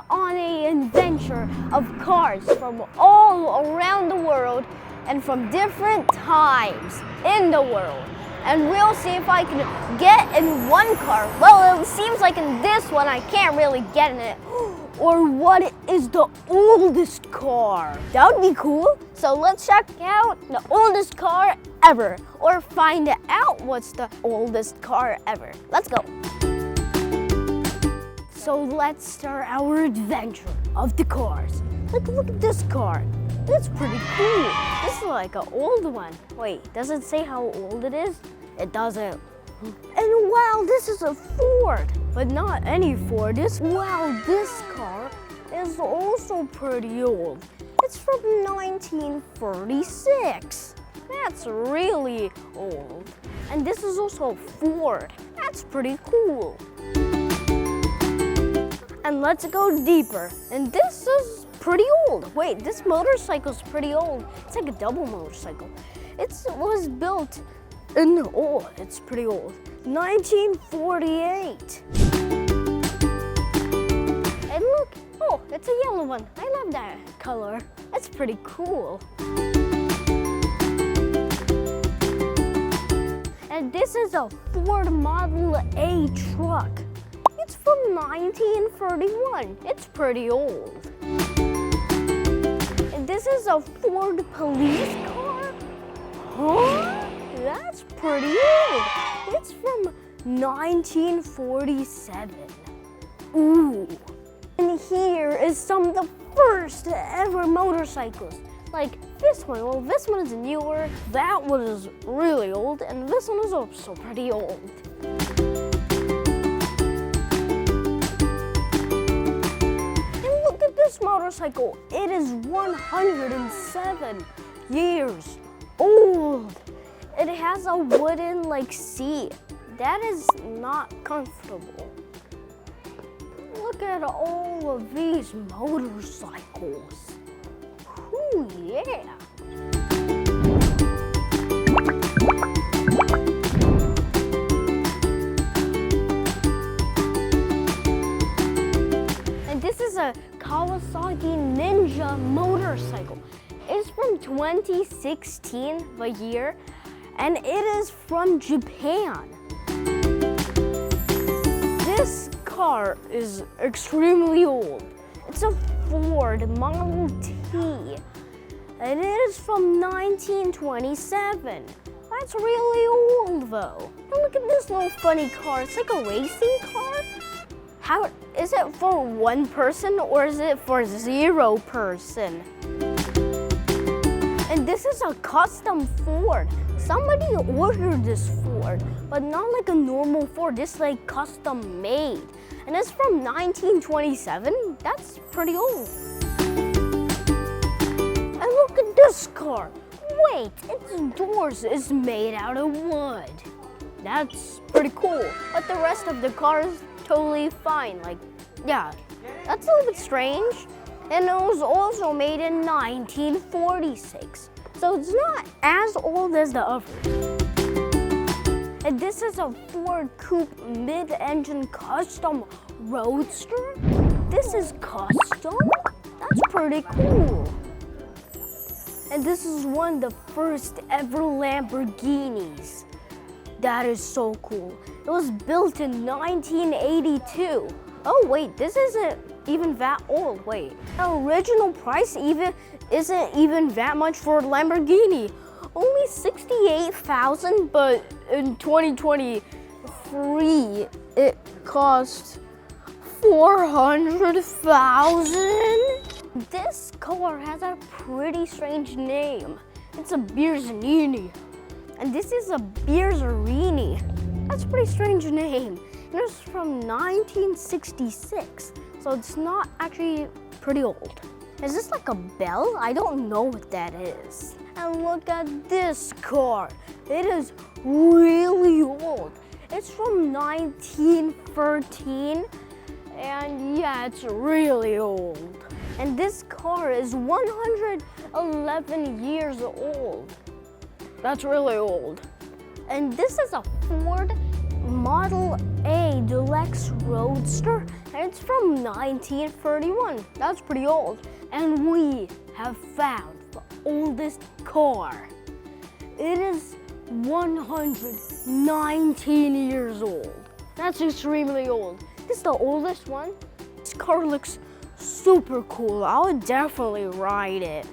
are on an adventure of cars from all around the world and from different times in the world. And we'll see if I can get in one car. Well, it seems like in this one I can't really get in it. Or what is the oldest car? That would be cool. So let's check out the oldest car ever, or find out what's the oldest car ever. Let's go. So let's start our adventure of the cars. Look at this car. It's pretty cool. This is like an old one. Wait, does it say how old it is? It doesn't. And wow, this is a Ford, but not any Ford. Wow, this car is also pretty old. It's from 1946. That's really old. And this is also a Ford. That's pretty cool. And let's go deeper. And this is pretty old. Wait, this motorcycle's pretty old. It's like a double motorcycle. It was built in, oh, it's pretty old. 1948. And look, oh, it's a yellow one. I love that color. That's pretty cool. And this is a Ford Model A truck. It's from 1931. It's pretty old. And this is a Ford police car. Huh? That's pretty old. It's from 1947. Ooh. And here is some of the first ever motorcycles. Like this one. Well, this one is newer. That one is really old. And this one is also pretty old. And look at this motorcycle. It is 107 years old. It has a wooden seat. That is not comfortable. Look at all of these motorcycles. Ooh, yeah. And this is a Kawasaki Ninja motorcycle. It's from 2016, the year, and it is from Japan. This car is extremely old. It's a Ford Model T, and it is from 1927. That's really old though. And look at this little funny car. It's like a racing car. How is it for one person or is it for 0 person? And this is a custom Ford. Somebody ordered this Ford, but not like a normal Ford. This is like custom made. And it's from 1927. That's pretty old. And look at this car. Wait, its doors is made out of wood. That's pretty cool. But the rest of the car is totally fine. Yeah, that's a little bit strange. And it was also made in 1946. So it's not as old as the others. And this is a Ford Coupe mid-engine custom roadster. This is custom? That's pretty cool. And this is one of the first ever Lamborghinis. That is so cool. It was built in 1982. Oh wait, this isn't even that old. Wait, the original price isn't even that much for a Lamborghini. Only 68,000, but in 2023 it cost 400,000. This car has a pretty strange name. It's a Birzanini. And this is a Birzzarini. That's a pretty strange name. And it's from 1966, so it's not actually pretty old. Is this like a bell? I don't know what that is. And look at this car. It is really old. It's from 1913, and yeah, it's really old. And this car is 111 years old. That's really old. And this is a Ford Model A a deluxe roadster, and it's from 1931. That's pretty old. And we have found the oldest car. It is 119 years old. That's extremely old. This is the oldest one. This car looks super cool. I would definitely ride it.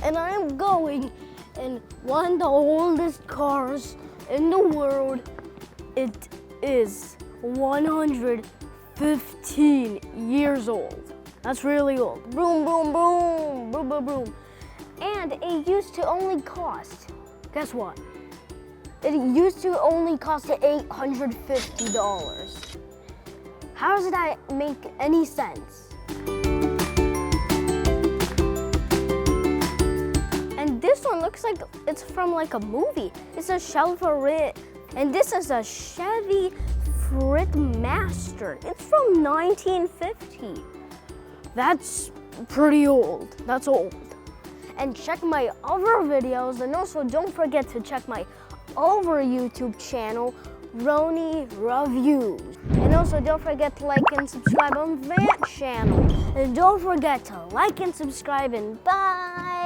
And I'm going in one of the oldest cars in the world. It is 115 years old. That's really old. Boom, boom, boom, boom, boom, boom. And it used to only cost, guess what? It used to only cost $850. How does that make any sense? And this one looks like it's from like a movie. It's a Chevrolet, and this is a Chevy Master. It's from 1950. That's pretty old. That's old. And check my other videos, and also don't forget to check my other YouTube channel, Ronnie Reviews. And also don't forget to like and subscribe on that channel. And don't forget to like and subscribe, and bye.